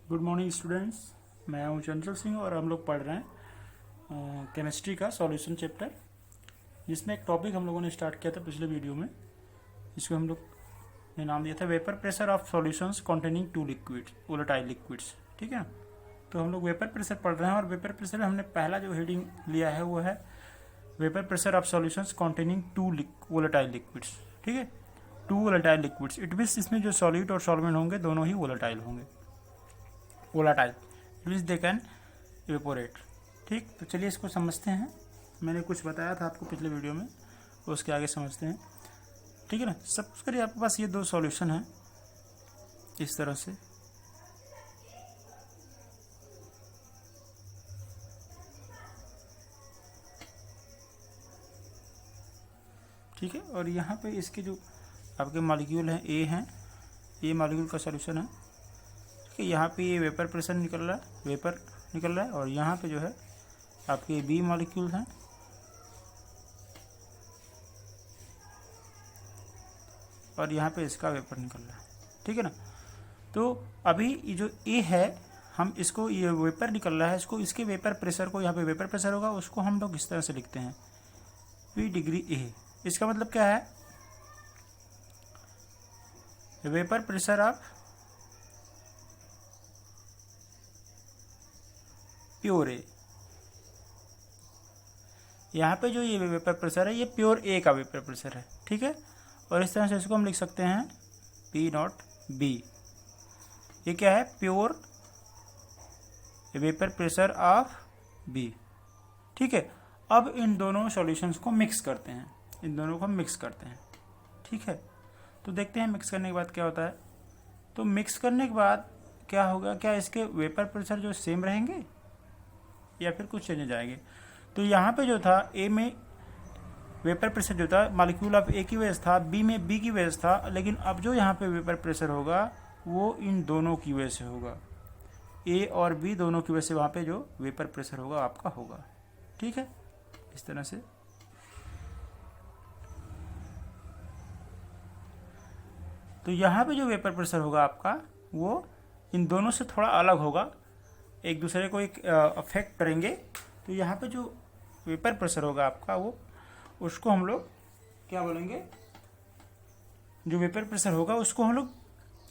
Good morning students. मैं हूं चंचल सिंह और हम लोग पढ़ रहे हैं केमिस्ट्री का सॉल्यूशन चैप्टर, जिसमें एक टॉपिक हम लोगों ने स्टार्ट किया था पिछले वीडियो में। इसको हम लोग ने नाम दिया था vapour pressure of solutions containing two liquids, volatile liquids. ठीक है, तो हम लोग वेपर प्रेशर पढ़ रहे हैं और वेपर प्रेशर में हमने पहला जो हेडिंग लिया है वो है vapour pressure of solutions containing two volatile liquids. ठीक है, two volatile liquids, it means इसमें जो सॉलिड और सॉल्वेंट होंगे दोनों ही वोलेटाइल होंगे। Volatile means they can evaporate. ठीक, तो चलिए इसको समझते हैं। मैंने कुछ बताया था आपको पिछले वीडियो में, उसके आगे समझते हैं। ठीक है ना। सपोज करिए आपके पास ये दो सॉल्यूशन है इस तरह से। ठीक है, और यहाँ पे इसके जो आपके मॉलिक्यूल हैं ए हैं, ये मॉलिक्यूल का सॉल्यूशन है। ठीक है, यहाँ पे ये वेपर प्रेशर निकल रहा है, वेपर निकल रहा है, और यहाँ पे जो है आपके बी मॉलिक्यूल हैं और यहाँ पे इसका वेपर निकल रहा है। ठीक है ना। तो अभी ये जो ए है, हम इसको, ये वेपर निकल रहा है, इसको, इसके वेपर प्रेशर को, यहाँ पे वेपर प्रेशर होगा, उसको हम लोग इस तरह से लिखते हैं P डिग्री ए। इसका मतलब क्या है, वेपर प्रेशर ऑफ प्योर ए। यहाँ पे जो ये वेपर प्रेशर है ये प्योर ए का वेपर प्रेशर है। ठीक है, और इस तरह से इसको हम लिख सकते हैं P नॉट बी। ये क्या है, pure vapour pressure of B. ठीक है, अब इन दोनों सॉल्यूशंस को मिक्स करते हैं, इन दोनों को मिक्स करते हैं। ठीक है, तो देखते हैं मिक्स करने के बाद क्या होता है। तो मिक्स करने के बाद क्या होगा, क्या इसके वेपर प्रेशर जो सेम रहेंगे या फिर कुछ चेंज हो जाएंगे। तो यहाँ पे जो था ए में वेपर प्रेशर जो था मॉलिक्यूल ऑफ ए की वजह था, बी में बी की वजह था, लेकिन अब जो यहाँ पे वेपर प्रेशर होगा वो इन दोनों की वजह से होगा, ए और बी दोनों की वजह से वहाँ पे जो वेपर प्रेशर होगा आपका होगा। ठीक है, इस तरह से। तो यहाँ पे जो वेपर प्रेशर होगा आपका वो इन दोनों से थोड़ा अलग होगा, एक दूसरे को एक अफेक्ट करेंगे। तो यहाँ पे जो वेपर प्रेशर होगा आपका वो, उसको हम लोग क्या बोलेंगे, जो वेपर प्रेशर होगा उसको हम लोग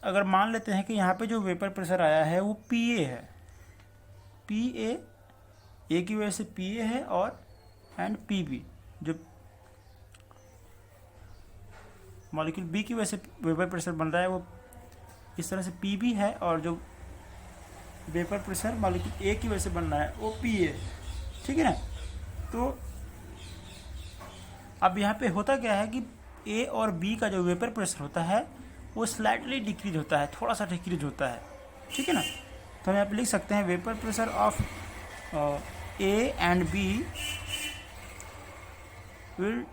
अगर मान लेते हैं कि यहाँ पे जो वेपर प्रेशर आया है वो PA है, PA, ए की वजह से PA है, और एंड PB जो मॉलिक्यूल बी की वजह से वेपर प्रेशर बन रहा है वो इस तरह से PB है, और जो वेपर प्रेशर मॉलिक्यूल ए की वजह से बन रहा है वो PA। ठीक है ना। तो अब यहाँ पे होता क्या है कि ए और बी का जो वेपर प्रेशर होता है वो स्लाइटली डिक्रीज होता है, थोड़ा सा डिक्रीज होता है। ठीक है ना। तो हम यहाँ पे लिख सकते हैं vapour pressure of A and B will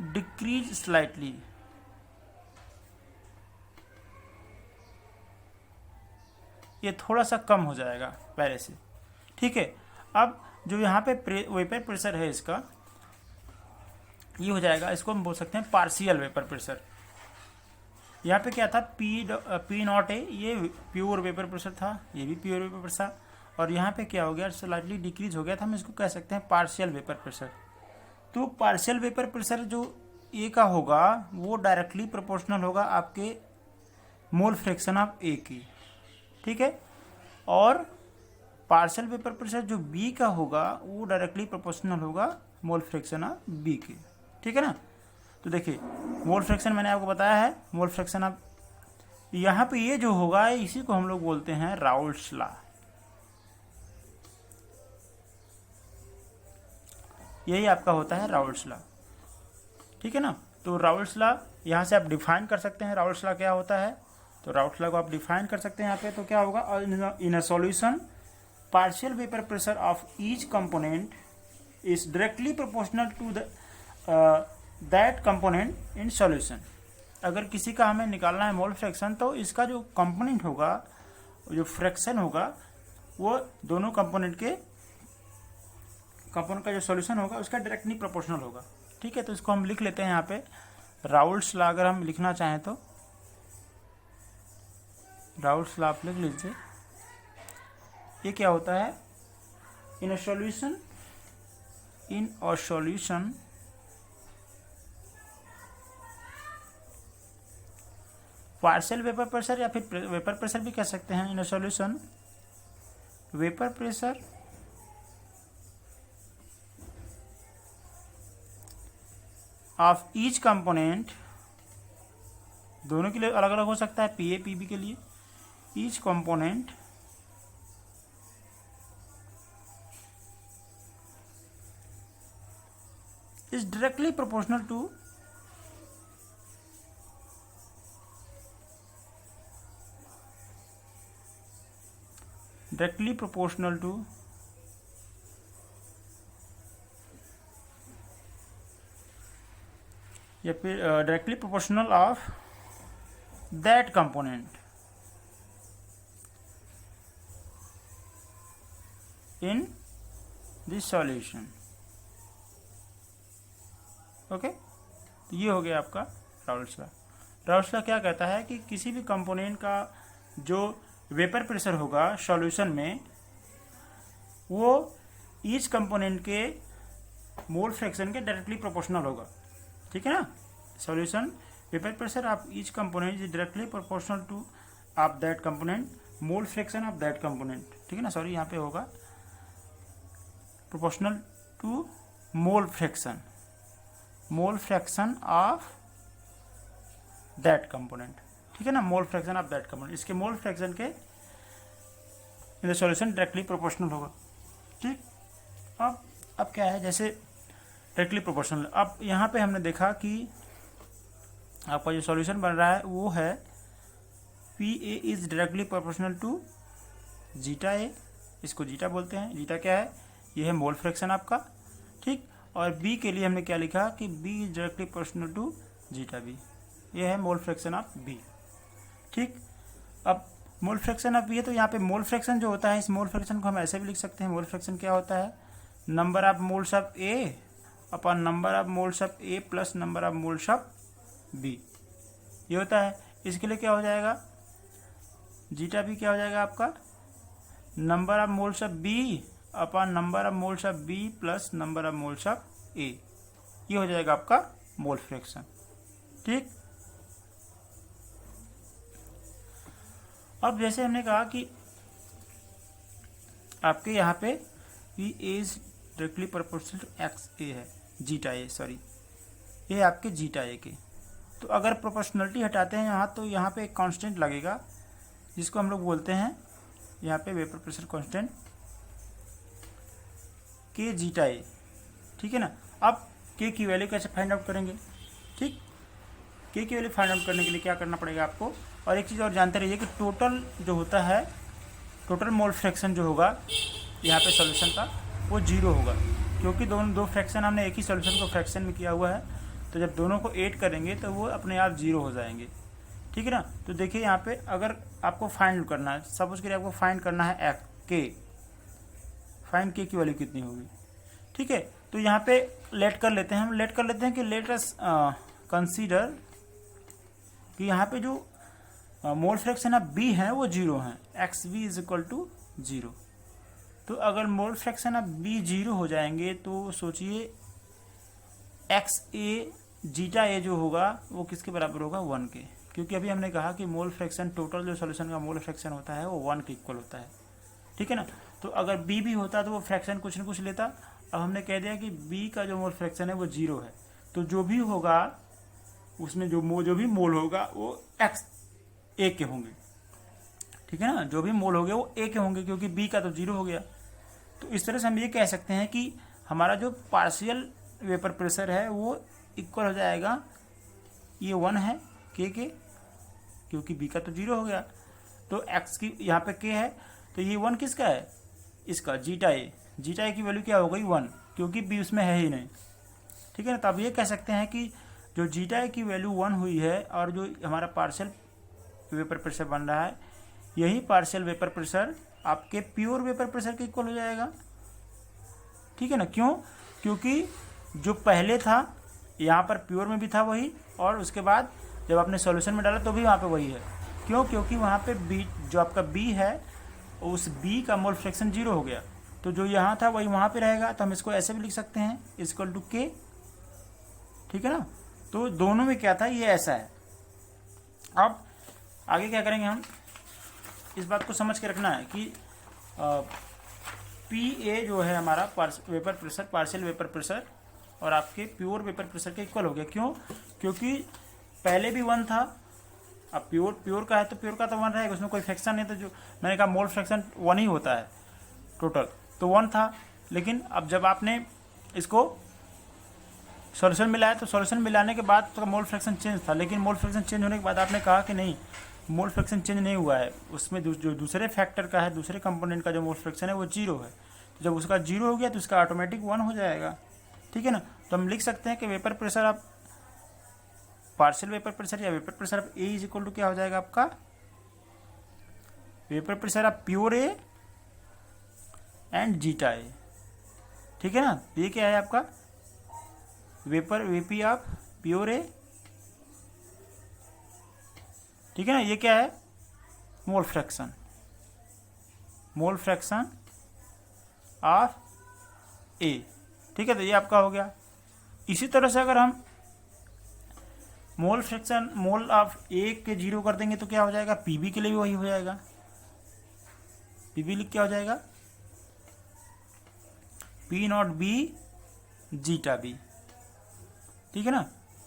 decrease slightly. ये थोड़ा सा कम हो जाएगा पहले से। ठीक है, अब जो यहाँ पे वेपर प्रेशर है इसका ये हो जाएगा, इसको हम बोल सकते हैं पार्शियल वेपर प्रेशर। यहाँ पे क्या था, पी नॉट ए, ये प्योर वेपर प्रेशर था, ये भी प्योर वेपर प्रेशर था, और यहाँ पे क्या हो गया, स्लाइटली डिक्रीज हो गया था, हम इसको कह सकते हैं पार्शियल वेपर प्रेशर। तो पार्शियल वेपर प्रेशर जो ए का होगा वो डायरेक्टली प्रोपोर्शनल होगा आपके मोल फ्रैक्शन ऑफ ए की। ठीक है, और पार्शियल वेपर प्रेशर जो बी का होगा वो डायरेक्टली प्रोपोर्शनल होगा मोल फ्रैक्शन ऑफ बी के। ठीक है ना। तो देखिए मोल फ्रैक्शन मैंने आपको बताया है, मोल फ्रैक्शन ऑफ, यहाँ पे ये जो होगा इसी को हम लोग बोलते हैं राउल्ट्स लॉ। यही आपका होता है राउल्ट्स लॉ। ठीक है ना। तो राउल्ट्स लॉ यहाँ से आप डिफाइन कर सकते हैं, राउल्ट्स लॉ क्या होता है। तो राउल्ट्स लॉ को आप डिफाइन कर सकते हैं यहाँ पे। तो क्या होगा, in a solution partial vapour pressure of each component is directly proportional to that component in solution. अगर किसी का हमें निकालना है मोल फ्रैक्शन, तो इसका जो कंपोनेंट होगा, जो फ्रैक्शन होगा, वो दोनों कंपोनेंट का जो सॉल्यूशन होगा उसका डायरेक्टली प्रोपोर्शनल होगा। ठीक है, तो इसको हम लिख लेते हैं यहाँ पे राउल्ट्स लॉ। अगर हम लिखना चाहें तो राउल्ट्स लॉ आप लिख लीजिए। ये क्या होता है, in a solution partial vapour pressure या फिर वेपर प्रेशर भी कह सकते हैं। In a solution vapour pressure of each component, दोनों के लिए अलग अलग हो सकता है, पीए पीबी के लिए, each component is directly proportional to या फिर directly proportional of that component in this solution. Okay, तो ये हो गया आपका राउल्स लॉ। राउल्स लॉ क्या कहता है कि किसी भी कंपोनेंट का जो वेपर प्रेशर होगा सॉल्यूशन में, वो ईच कंपोनेंट के मोल फ्रैक्शन के डायरेक्टली प्रोपोर्शनल होगा। ठीक है ना, solution vapour pressure of each component is directly proportional to of that component mole fraction of that component. ठीक है ना, सॉरी यहाँ पे होगा proportional to mole fraction of that component. ठीक है ना, mole fraction of that component, इसके मोल फ्रैक्शन के in the solution directly proportional होगा। ठीक, अब क्या है, जैसे डायरेक्टली प्रोपोर्शनल, अब यहाँ पे हमने देखा कि आपका जो सॉल्यूशन बन रहा है वो है P A is directly proportional to zeta A, इसको जीटा बोलते हैं। जीटा क्या है, ये है मोल फ्रैक्शन आपका। ठीक, और बी के लिए हमने क्या लिखा कि B is directly proportional to zeta B, ये है मोल फ्रैक्शन ऑफ बी। ठीक, अब मोल फ्रैक्शन ऑफ बी है, तो यहाँ पे मोल फ्रैक्शन जो होता है, इस मोल फ्रैक्शन को हम ऐसे भी लिख सकते हैं। मोल फ्रैक्शन क्या होता है, number of moles of A upon number of moles of A plus number of moles of B, ये होता है। इसके लिए क्या हो जाएगा, जीटा बी क्या हो जाएगा आपका, number of moles of B upon number of moles of B plus number of moles of A, ये हो जाएगा आपका मोल फ्रैक्शन। ठीक, अब जैसे हमने कहा कि आपके यहाँ पे P is directly proportional to X A है, जीटा ए, सॉरी ये आपके जीटा ए के। तो अगर प्रोपोर्शनलिटी हटाते हैं यहाँ, तो यहाँ पे एक कांस्टेंट लगेगा जिसको हम लोग बोलते हैं यहाँ पे वेपर प्रेशर कांस्टेंट के जीटा ए। ठीक है ना, अब के की वैल्यू कैसे फाइंड आउट करेंगे। ठीक, के की वैल्यू फाइंड आउट करने के लिए क्या करना पड़ेगा आपको, और एक चीज़ और जानते रहिए कि टोटल जो होता है, टोटल मोल फ्रैक्शन जो होगा यहाँ पे सॉल्यूशन का, वो जीरो होगा, क्योंकि दो फ्रैक्शन हमने एक ही सॉल्यूशन को फ्रैक्शन में किया हुआ है। तो जब दोनों को ऐड करेंगे तो वो अपने आप जीरो हो जाएंगे। ठीक है ना, तो देखिए यहाँ पे अगर आपको फाइंड करना है, सपोज करिए आपको फाइंड करना है के, फाइंड के की वैल्यू कितनी होगी। ठीक है, तो यहाँ पे लेट कर लेते हैं कि लेट अस कंसीडर कि यहाँ पे जो मोल फ्रैक्शन ऑफ बी है वो जीरो है, X B is equal to zero. तो अगर mole fraction of B zero हो जाएंगे तो सोचिए एक्स ए जीटा ए जो होगा वो किसके बराबर होगा, 1 के, क्योंकि अभी हमने कहा कि मोल फ्रैक्शन, टोटल जो सॉल्यूशन का मोल फ्रैक्शन होता है वो 1 के इक्वल होता है। ठीक है ना, तो अगर बी भी होता तो वो फ्रैक्शन कुछ न कुछ लेता। अब हमने कह दिया कि बी का जो मोल फ्रैक्शन है वो जीरो है, तो जो भी होगा उसमें जो भी मोल होगा वो एक्स ए के होंगे। ठीक है ना, जो भी मोल हो गए वो ए के होंगे, क्योंकि बी का तो जीरो हो गया। तो इस तरह से हम ये कह सकते हैं कि हमारा जो पार्शियल वेपर प्रेशर है वो इक्वल हो जाएगा, ये 1 है के, क्योंकि बी का तो जीरो हो गया, तो एक्स की यहाँ पे के है, तो ये 1 किसका है, इसका जीटा ए की वैल्यू क्या हो गई 1, क्योंकि बी उसमें है ही नहीं। ठीक है ना, तो आप ये कह सकते हैं कि जो जीटा ए की वैल्यू 1 हुई है और जो हमारा पार्शियल वेपर प्रेशर बन रहा है, यही पार्शियल वेपर प्रेशर आपके प्योर वेपर प्रेशर के इक्वल हो जाएगा। ठीक है ना, क्यों, क्योंकि जो पहले था यहाँ पर प्योर में भी था वही, और उसके बाद जब आपने सॉल्यूशन में डाला तो भी वहाँ पे वही है। क्यों, क्योंकि वहाँ पे बी जो आपका बी है उस बी का मोल फ्रैक्शन 0 हो गया, तो जो यहाँ था वही वहाँ पे रहेगा, तो हम इसको ऐसे भी लिख सकते हैं इक्वल टू के, ठीक है ना। तो दोनों में क्या था, ये ऐसा है। अब आगे क्या करेंगे हम, इस बात को समझ के रखना है कि पी ए जो है हमारा vapour pressure, partial vapour pressure और आपके प्योर वेपर प्रेशर के इक्वल हो गया। क्यों? क्योंकि पहले भी 1 था, अब प्योर का है तो प्योर का तो 1 रहेगा, उसमें कोई फ्रैक्शन नहीं, तो जो मैंने कहा मोल फ्रैक्शन 1 ही होता है टोटल, तो 1 था। लेकिन अब जब आपने इसको सॉल्यूशन मिलाया तो सॉल्यूशन मिलाने के बाद तो मोल फ्रैक्शन चेंज था, लेकिन मोल फ्रैक्शन चेंज होने के बाद आपने कहा कि नहीं, मोल फ्रैक्शन चेंज नहीं हुआ है, उसमें जो दूसरे फैक्टर का है, दूसरे कंपोनेंट का जो मोल फ्रैक्शन है वो 0 है। तो जब उसका 0 हो गया तो उसका ऑटोमेटिक 1 हो जाएगा, ठीक है ना। तो हम लिख सकते हैं कि वेपर प्रेशर आप पार्शियल वेपर प्रेशर या vapour pressure of A is equal to क्या हो जाएगा आपका, vapour pressure of pure A and zeta A, ठीक है ना। ये क्या है आपका वीपी ऑफ प्योर ए, ठीक है ना। ये क्या है मोल फ्रैक्शन ऑफ ए, ठीक है। तो ये आपका हो गया। इसी तरह से अगर हम मोल फ्रैक्शन मोल ऑफ ए के 0 कर देंगे तो क्या हो जाएगा, पीबी के लिए भी वही हो जाएगा। पीबी लिख क्या हो जाएगा, P not B zeta B, ठीक है ना,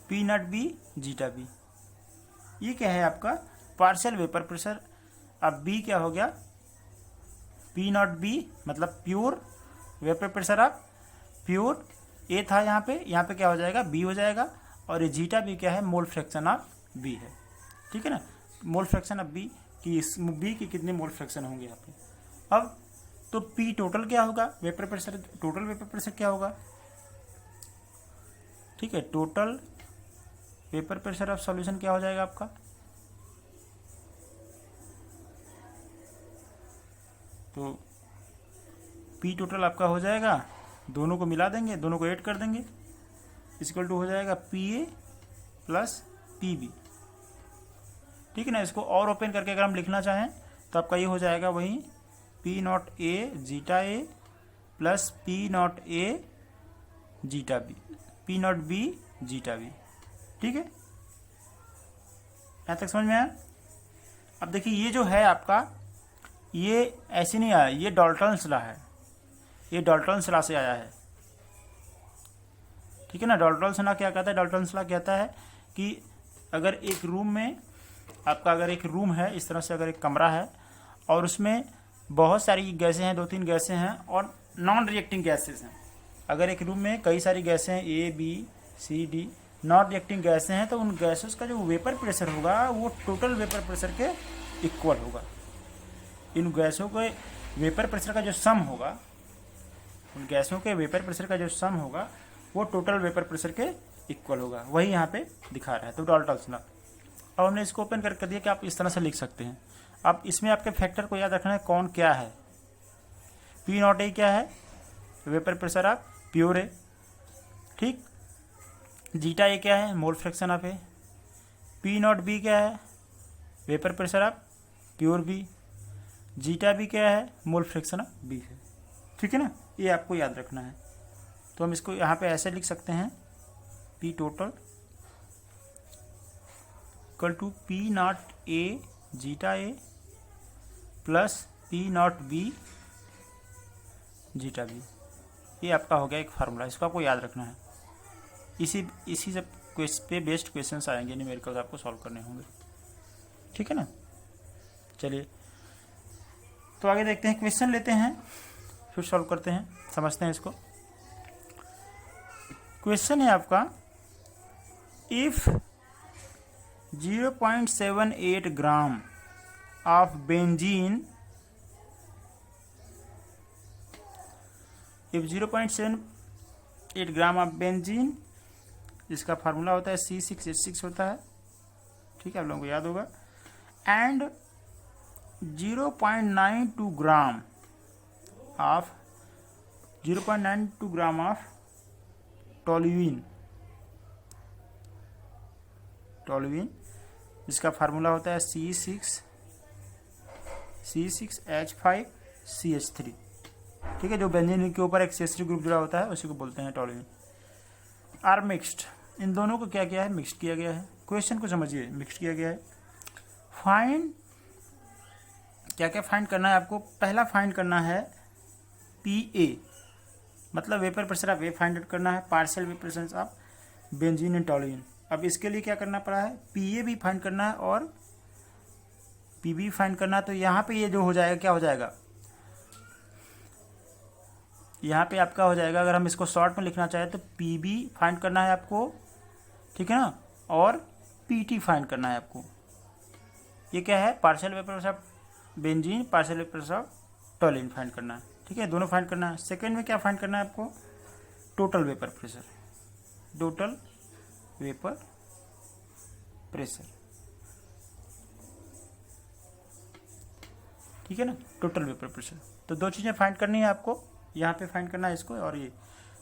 P not B zeta B. ये क्या है आपका पार्शियल वेपर प्रेशर। अब बी क्या हो गया, पी नॉट बी मतलब pure vapour pressure of pure A था, यहाँ पे क्या हो जाएगा, बी हो जाएगा। और ये जीटा बी क्या है, मोल फ्रैक्शन ऑफ बी है, ठीक है ना। मोल फ्रैक्शन ऑफ बी की, इस बी की कितने मोल फ्रैक्शन होंगे यहाँ पे। अब तो पी टोटल क्या होगा, vapour pressure, total vapour pressure क्या होगा, ठीक है। Total vapour pressure of solution क्या हो जाएगा आपका, तो पी टोटल आपका हो जाएगा, दोनों को मिला देंगे, दोनों को ऐड कर देंगे, इक्वल टू हो जाएगा P A plus P B, ठीक है ना। इसको और ओपन करके अगर हम लिखना चाहें तो आपका ये हो जाएगा वही P not A zeta A plus P not A zeta B, P not B zeta B, ठीक है। यहाँ तक समझ में आया। अब देखिए ये जो है आपका, ये ऐसे नहीं आया, ये डाल्टन्स लॉ है, ये डाल्टन्स लॉ से आया है, ठीक है ना। डाल्टन्स लॉ क्या कहता है, डाल्टन्स लॉ कहता है कि अगर एक रूम में आपका, अगर एक रूम है इस तरह से, अगर एक कमरा है और उसमें बहुत सारी गैसें हैं, 2-3 गैसें हैं और नॉन रिएक्टिंग गैसेस हैं। अगर एक रूम में कई सारी गैसें हैं, A B C D, non reacting गैसें हैं, तो उन गैसेस का जो वेपर प्रेशर होगा वो टोटल वेपर प्रेशर के इक्वल होगा। इन गैसों के वेपर प्रेशर का जो सम होगा, उन गैसों के वेपर प्रेशर का जो सम होगा वो टोटल वेपर प्रेशर के इक्वल होगा, वही यहाँ पे दिखा रहा है। तो डाल्टन्स लॉ। अब हमने इसको ओपन करके दिया कि आप इस तरह से लिख सकते हैं। अब इसमें आपके फैक्टर को याद रखना है, कौन क्या है। पी नॉट ए क्या है, vapour pressure of pure A, ठीक। जीटा ए क्या है, mole fraction of A. P not B क्या है, vapour pressure of pure B. Zeta B क्या है, मोल फ्रैक्शन ऑफ बी है, ठीक है ना। ये आपको याद रखना है। तो हम इसको यहाँ पे ऐसे लिख सकते हैं, P total equal to P not A zeta A plus P not B zeta B. ये आपका हो गया एक फार्मूला, इसको आपको याद रखना है। इसी से पे बेस्ड क्वेश्चंस आएंगे, न्यूमेरिकल्स आपको सॉल्व करने होंगे, ठीक है ना। चलिए तो आगे देखते हैं, क्वेश्चन लेते हैं फिर सॉल्व करते हैं, समझते हैं इसको। क्वेश्चन है आपका, if 0.78 gram of benzene, if 0.78 gram of benzene, इसका फार्मूला होता है C6H6 होता है, ठीक है, आप लोगों को याद होगा। And 0.92 gram of 0.92 gram of toluene, इसका फार्मूला होता है C6H5CH3, ठीक है। जो बेंजीन के ऊपर एक CH3 ग्रुप जुड़ा होता है उसी को बोलते हैं टॉल्यूइन। आर मिक्स्ड, इन दोनों को क्या किया है, मिक्स्ड किया गया है। क्वेश्चन को समझिए, मिक्स्ड किया गया है। फाइंड, क्या क्या फाइंड करना है आपको। पहला फाइंड करना है PA, मतलब vapour pressure of A find out करना है, partial vapour pressure of benzene and toluene. अब इसके लिए क्या करना पड़ा है, PA भी फाइंड करना है और PB फाइंड करना है। तो यहाँ पे ये जो हो जाएगा, क्या हो जाएगा, यहाँ पे आपका हो जाएगा, अगर हम इसको शॉर्ट में लिखना चाहें तो PB फाइंड करना है आपको, ठीक है ना, और PT फाइंड करना है आपको। ये क्या है, partial vapour pressure of benzene, partial vapour pressure of toluene find करना है, ठीक है, दोनों फाइंड करना है। सेकेंड में क्या फाइंड करना है आपको, total vapour pressure, total vapour pressure, ठीक है ना, टोटल वेपर प्रेशर। तो दो चीज़ें फाइंड करनी है आपको, यहाँ पे फाइंड करना है इसको और ये।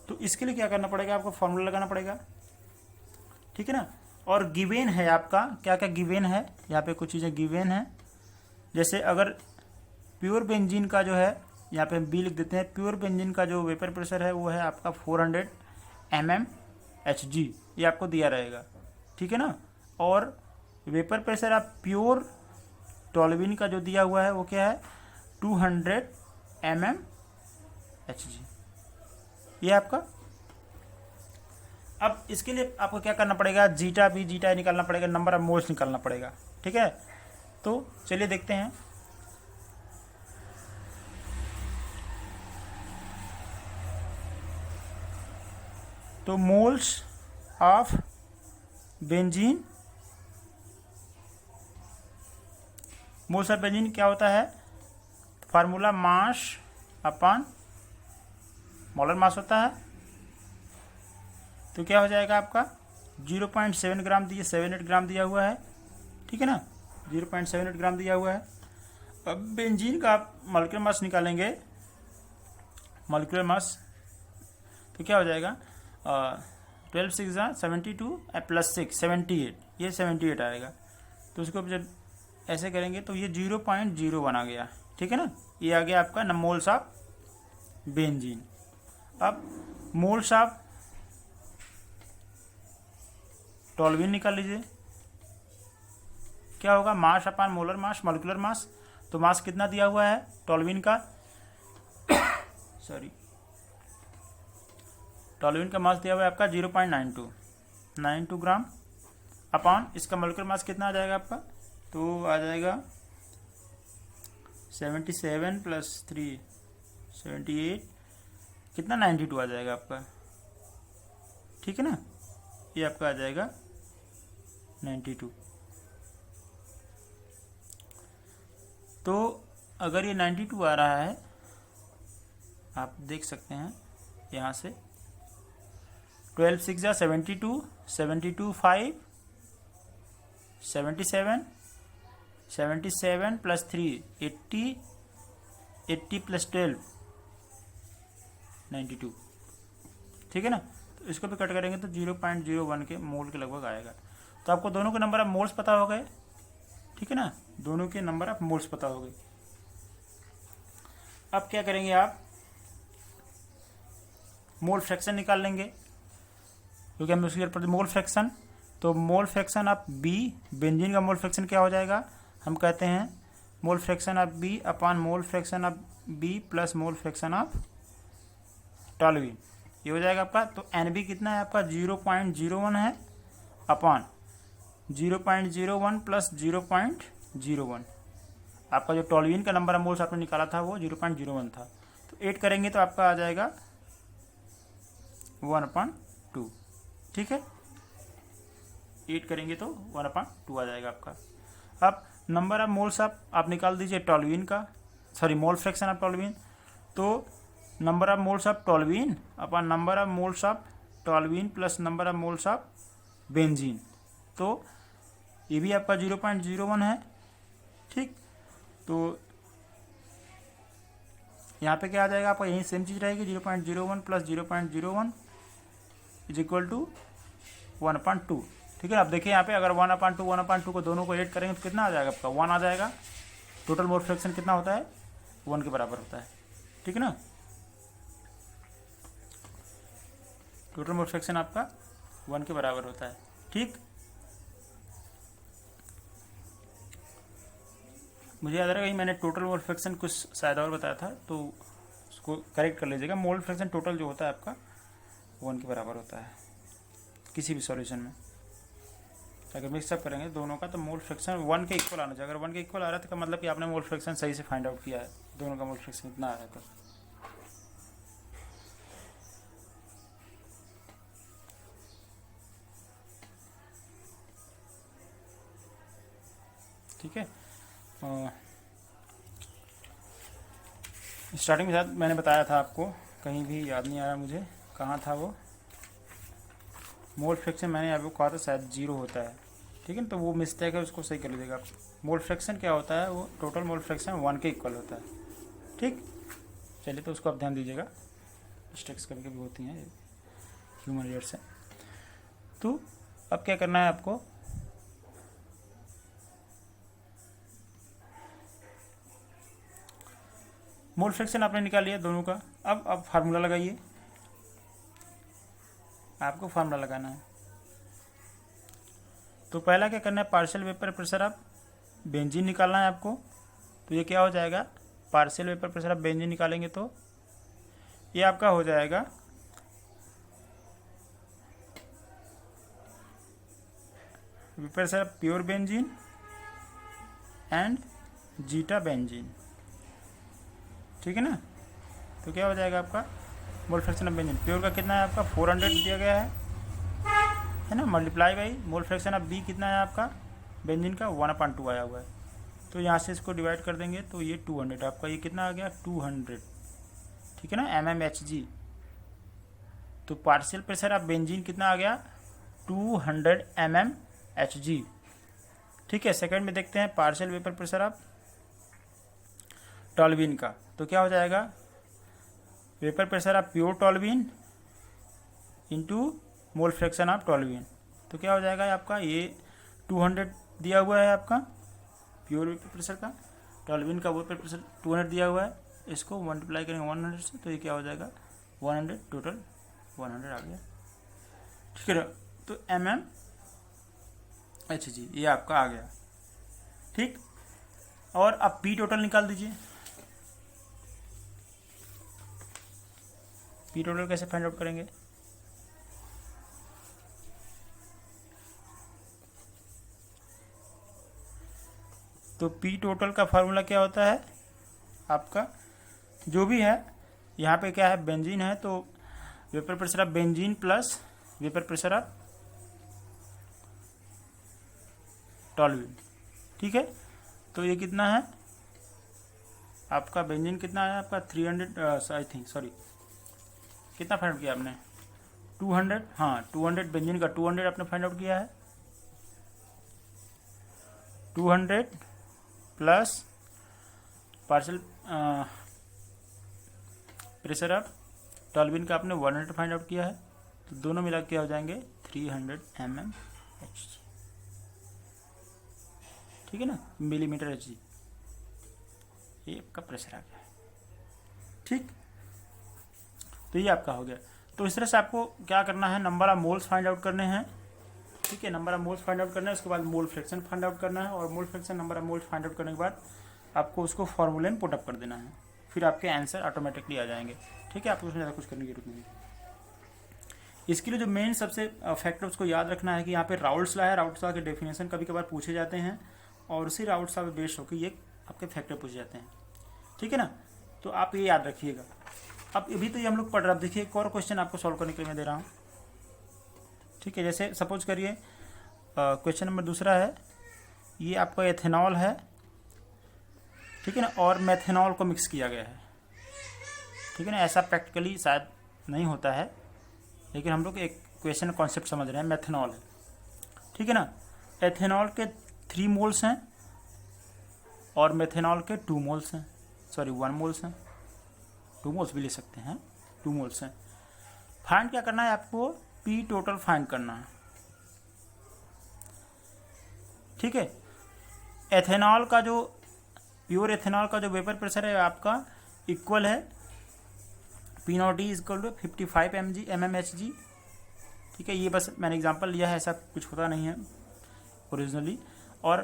तो इसके लिए क्या करना पड़ेगा, आपको फॉर्मूला लगाना पड़ेगा, ठीक है ना। और गिवेन है आपका, क्या क्या गिवेन है, यहाँ पे कुछ चीज़ें गिवेन है। जैसे अगर प्योर बेंजीन का जो है, यहाँ पे हम बी लिख देते हैं, प्योर बेंजीन का जो वेपर प्रेशर है वो है आपका 400 mmHg, ये आपको दिया रहेगा, ठीक है ना। और वेपर प्रेशर आप प्योर टॉल्यूइन का जो दिया हुआ है वो क्या है, 200 mmHg, ये आपका। अब इसके लिए आपको क्या करना पड़ेगा, जीटा बी जीटा निकालना पड़ेगा, नंबर ऑफ मोल्स निकालना पड़ेगा, ठीक है। तो चलिए देखते हैं। तो moles of benzene, moles of benzene क्या होता है, formula mass upon molar mass होता है। तो क्या हो जाएगा आपका 0.7 ग्राम दिए, 78 ग्राम दिया हुआ है, ठीक है ना, 0.78 ग्राम दिया हुआ है। अब बेंजीन का आप मॉलिक्यूलर मास निकालेंगे, मॉलिक्यूलर मास, तो क्या हो जाएगा 12 6 72 प्लस 6 78, ये 78 आएगा। तो उसको जब ऐसे करेंगे तो ये 0.01 आ गया, ठीक है ना, ये आ गया आपका मोल्स ऑफ बेंजीन। अब मोल्स ऑफ टॉल्यूइन निकाल लीजिए, क्या होगा, मास अपान मोलर मास, मॉलिक्यूलर मास। तो मास कितना दिया हुआ है टॉल्यूइन का सॉरी, टॉल्यूइन का मास दिया हुआ है आपका 0.92 ग्राम अपान इसका मॉलिक्यूलर मास कितना आ जाएगा आपका, तो आ जाएगा 77 प्लस 3 78, कितना 92 आ जाएगा आपका, ठीक है ना, ये आपका आ जाएगा 92। तो अगर ये 92 आ रहा है, आप देख सकते हैं यहाँ से 12 6 72 72 5 77 77 प्लस 3 80 80 प्लस 12 92, ठीक है ना। तो इसको भी कट करेंगे तो 0.01 के मोल के लगभग आएगा। तो आपको दोनों के नंबर ऑफ मोल्स पता हो गए, ठीक है ना, दोनों के नंबर ऑफ मोल्स पता हो गए। अब क्या करेंगे आप, मोल फ्रैक्शन निकाल लेंगे, क्योंकि हम उसके ऊपर मोल फ्रैक्शन। तो mole fraction of B, benzene का मोल फ्रैक्शन क्या हो जाएगा, हम कहते हैं mole fraction of B upon mole fraction of B plus mole fraction of toluene, ये हो जाएगा आपका। तो एन कितना है आपका 0.01 है अपान 0.01 प्लस 0.01, आपका जो टॉल्यूइन का नंबर ऑफ मोल्स आपने निकाला था वो 0.01 था। तो 8 करेंगे तो आपका आ जाएगा 1/2, ठीक है, 8 करेंगे तो 1/2 आ जाएगा आपका। अब नंबर ऑफ मोल्स आप निकाल दीजिए टॉल्यूइन का, sorry mole fraction of toluene. तो number of moles of toluene upon number of moles of toluene plus number of moles of benzene, तो ये भी आपका 0.01 है, ठीक। तो यहाँ पे क्या आ जाएगा आपका, यही सेम चीज़ रहेगी, 0.01 प्लस 0.01 इज इक्वल टू 1/2, ठीक है। आप देखिए यहाँ पे अगर 1/2 को दोनों को ऐड करेंगे तो कितना आ जाएगा आपका 1 आ जाएगा, टोटल मोल फ्रैक्शन कितना होता है, 1 के बराबर होता है, ठीक है ना। टोटल मोल फ्रैक्शन आपका 1 के बराबर होता है, ठीक। मुझे याद रहा कि मैंने टोटल मोल फ्रैक्शन कुछ शायद और बताया था, तो उसको करेक्ट कर लीजिएगा। मोल फ्रैक्शन टोटल जो होता है आपका 1 के बराबर होता है किसी भी सॉल्यूशन में। अगर मिक्सअप करेंगे दोनों का तो मोल फ्रैक्शन 1 के इक्वल आना चाहिए। अगर 1 के इक्वल आ रहा है तो मतलब कि आपने मोल फ्रैक्शन सही से फाइंड आउट किया है, दोनों का मोल फ्रैक्शन इतना आ रहा है तो। ठीक है, स्टार्टिंग में शायद मैंने बताया था आपको, कहीं भी याद नहीं आ रहा मुझे कहाँ था वो। मोल फ्रैक्शन मैंने आपको कहा था शायद 0 होता है, ठीक है ना, तो वो मिस्टेक है, उसको सही कर लीजिएगा आप। मोल फ्रैक्शन क्या होता है, वो टोटल मोल फ्रैक्शन 1 के इक्वल होता है, ठीक। चलिए तो उसको आप ध्यान दीजिएगा, मिस्टेक्स कभी कभी होती हैं ह्यूमन एरर से। तो अब क्या करना है आपको, मोल फ्रैक्शन आपने निकाल लिया दोनों का। अब फार्मूला लगाइए, आपको फार्मूला लगाना है। तो पहला क्या करना है, partial vapour pressure of benzene निकालना है आपको। तो ये क्या हो जाएगा, partial vapour pressure of benzene निकालेंगे तो ये आपका हो जाएगा vapour pressure of pure benzene and zeta benzene, ठीक है ना। तो क्या हो जाएगा आपका mole fraction of benzene, pure का कितना है आपका 400 दिया गया है ना, multiply by mole fraction of B कितना है आपका बेंजीन का 1/2 आया हुआ है। तो यहाँ से इसको डिवाइड कर देंगे तो ये 200 आपका, ये कितना आ गया 200, ठीक है ना, mmHg। तो पार्शियल प्रेशर ऑफ बेंजीन कितना आ गया 200 mmHg, ठीक है। सेकंड में देखते हैं partial vapour pressure of toluene का। तो क्या हो जाएगा, vapour pressure of pure toluene into mole fraction of toluene. तो क्या हो जाएगा आपका, ये 200 दिया हुआ है आपका प्योर वेपर प्रेशर का, टॉल्यूइन का वेपर प्रेशर 200 दिया हुआ है, इसको मल्टीप्लाई करेंगे 100 से तो ये क्या हो जाएगा 100, टोटल 100 आ गया, ठीक है ना। तो mmHg ये आपका आ गया, ठीक। और अब पी टोटल निकाल दीजिए। पी टोटल कैसे फाइंड आउट करेंगे, तो पी टोटल का फार्मूला क्या होता है आपका, जो भी है यहाँ पे क्या है बेंजीन है, तो vapour pressure of benzene plus vapour pressure of toluene, ठीक है। तो ये कितना है आपका बेंजीन कितना है आपका 300 आई थिंक, सॉरी कितना फाइंड आउट किया आपने 200, हाँ 200 बेंजीन का 200 आपने फाइंड आउट किया है, 200 plus partial pressure of toluene का आपने 100 फाइंड आउट किया है, तो दोनों मिला के हो जाएंगे 300 mmHg, ठीक है ना, मिलीमीटर Hg, ये आपका प्रेशर आ गया, ठीक। तो ये आपका हो गया। तो इस तरह से आपको क्या करना है, number of moles find out करने हैं, ठीक है, number of moles find out करना है, उसके बाद मोल फ्रैक्शन फाइंड आउट करना है, और mole fraction number of moles find out करने के बाद आपको उसको फॉर्मूले में पुटअप कर देना है, फिर आपके आंसर ऑटोमेटिकली आ जाएंगे, ठीक है। आपको उसमें ज़्यादा कुछ करने की जरूरत नहीं है। इसके लिए जो मेन सबसे फैक्टर उसको याद रखना है कि यहाँ पे राउल्ट्स लॉ है, राउल्ट्स लॉ के डेफिनेशन कभी कभार पूछे जाते हैं, और उसी राउल्ट्स लॉ पे बेस्ड होकर ये आपके फैक्टर पूछे जाते हैं, ठीक है ना। तो आप ये याद रखिएगा। अब अभी तो ये हम लोग पढ़ रहे हैं, अब देखिए एक और क्वेश्चन आपको सॉल्व करने के लिए मैं दे रहा हूँ, ठीक है। जैसे सपोज करिए क्वेश्चन नंबर दूसरा है, ये आपका एथेनॉल है, ठीक है ना, और मेथेनॉल को मिक्स किया गया है, ठीक है ना। ऐसा प्रैक्टिकली शायद नहीं होता है, लेकिन हम लोग एक क्वेश्चन कॉन्सेप्ट समझ रहे हैं, मेथेनॉल है, ठीक है ना। एथेनॉल के 3 मोल्स हैं और मेथेनॉल के 2 मोल्स हैं, सॉरी 1 मोल्स हैं, 2 मोल्स भी ले सकते हैं, 2 मोल्स हैं। फाइंड क्या करना है आपको, पी टोटल फाइंड करना है, ठीक है। एथेनॉल का जो प्योर एथेनॉल का जो वेपर प्रेशर है आपका इक्वल है P0D इक्वल टू 55 mmHg। ठीक है, ये बस मैंने एग्जांपल लिया है, ऐसा कुछ होता नहीं है ओरिजिनली। और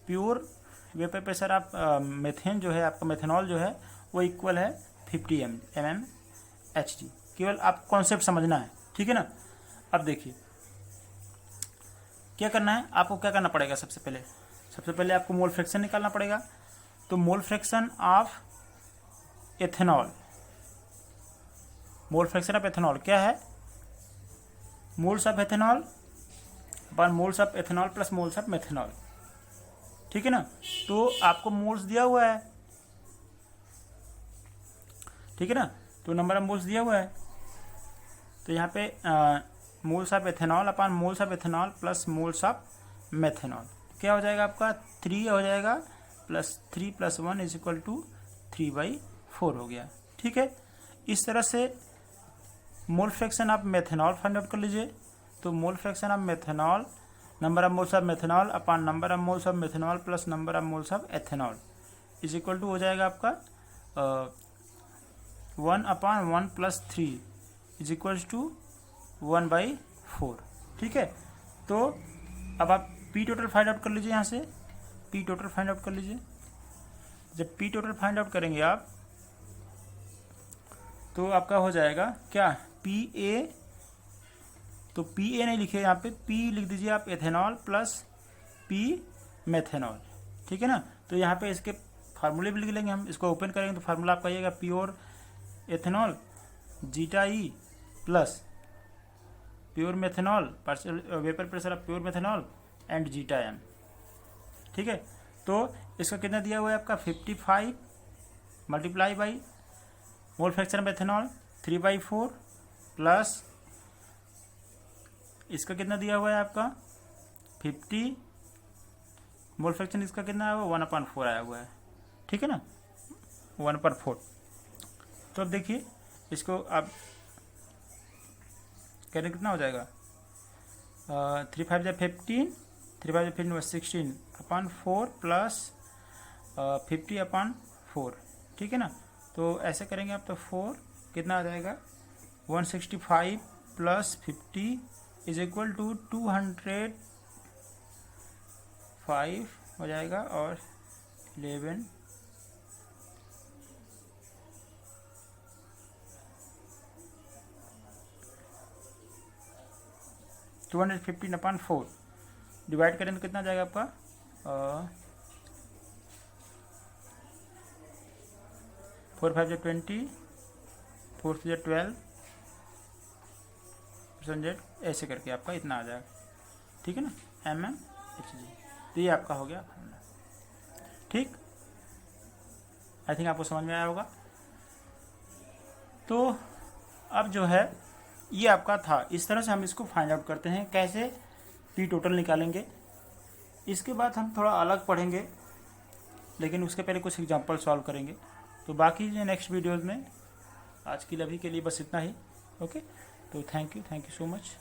प्योर वेपर प्रेशर आप मेथेन जो है आपका मेथेनॉल जो है वो इक्वल है 50 mmHg। केवल आप कॉन्सेप्ट समझना है, ठीक है ना। अब देखिए क्या करना है आपको, क्या करना पड़ेगा सबसे पहले आपको मोल फ्रैक्शन निकालना पड़ेगा। तो mole fraction of ethanol, mole fraction of ethanol क्या है, moles of ethanol upon moles of ethanol plus moles of methanol, ठीक है ना। तो आपको मोल्स दिया हुआ है, ठीक है ना, तो नंबर ऑफ मोल्स दिया हुआ है। तो यहाँ पे moles of ethanol upon moles of ethanol plus moles of methanol क्या हो जाएगा आपका 3 हो जाएगा, प्लस 3 + 1 = 3/4 हो गया। ठीक है, इस तरह से मोल fraction of methanol find out कर लीजिए। तो mole fraction of methanol, number of moles of methanol upon number of moles of methanol plus number of moles of ethanol = हो जाएगा आपका 1/1 + 3 = 1/4। ठीक है, तो अब आप पी टोटल फाइंड आउट कर लीजिए। यहाँ से पी टोटल फाइंड आउट कर लीजिए। जब पी टोटल फाइंड आउट करेंगे आप तो आपका हो जाएगा क्या, पी ए, तो पी ए नहीं लिखे यहाँ पे, पी लिख दीजिए आप एथेनॉल प्लस पी मेथेनॉल। ठीक है ना, तो यहाँ पे इसके फार्मूले भी लिख लेंगे हम। इसको ओपन करेंगे तो फार्मूला आपका आइएगा pure ethanol zeta E plus pure methanol partial vapour pressure of pure methanol and zeta M. ठीक है, तो इसका कितना दिया हुआ है आपका 55 × मोल फ्रैक्शन ऑफ एथेनॉल 3/4 प्लस इसका कितना दिया हुआ है आपका 50 मोल फ्रैक्शन, इसका कितना है 1/4 आया हुआ है। ठीक है ना, 1/4। तो अब देखिए इसको आप कहने कितना हो जाएगा 3 × 5 = 15, 3 × 5 = 15 16/4 प्लस 50/4। ठीक है ना, तो ऐसे करेंगे आप तो 4 कितना आ जाएगा 165 + 50 = 205 हो जाएगा और 11 215/4 डिवाइड करें तो कितना जाएगा आपका 4 × 5 = 20, 4 × 12 %, ऐसे करके आपका इतना आ जाएगा। ठीक है ना, mmHg। तो ये आपका हो गया फार्मूला। ठीक, आई थिंक आपको समझ में आया होगा। तो अब जो है ये आपका था, इस तरह से हम इसको फाइंड आउट करते हैं कैसे पी टोटल निकालेंगे। इसके बाद हम थोड़ा अलग पढ़ेंगे, लेकिन उसके पहले कुछ एग्जांपल सॉल्व करेंगे। तो बाकी नेक्स्ट वीडियोज़ में, आज के लिए अभी के लिए बस इतना ही। ओके, तो थैंक यू सो मच।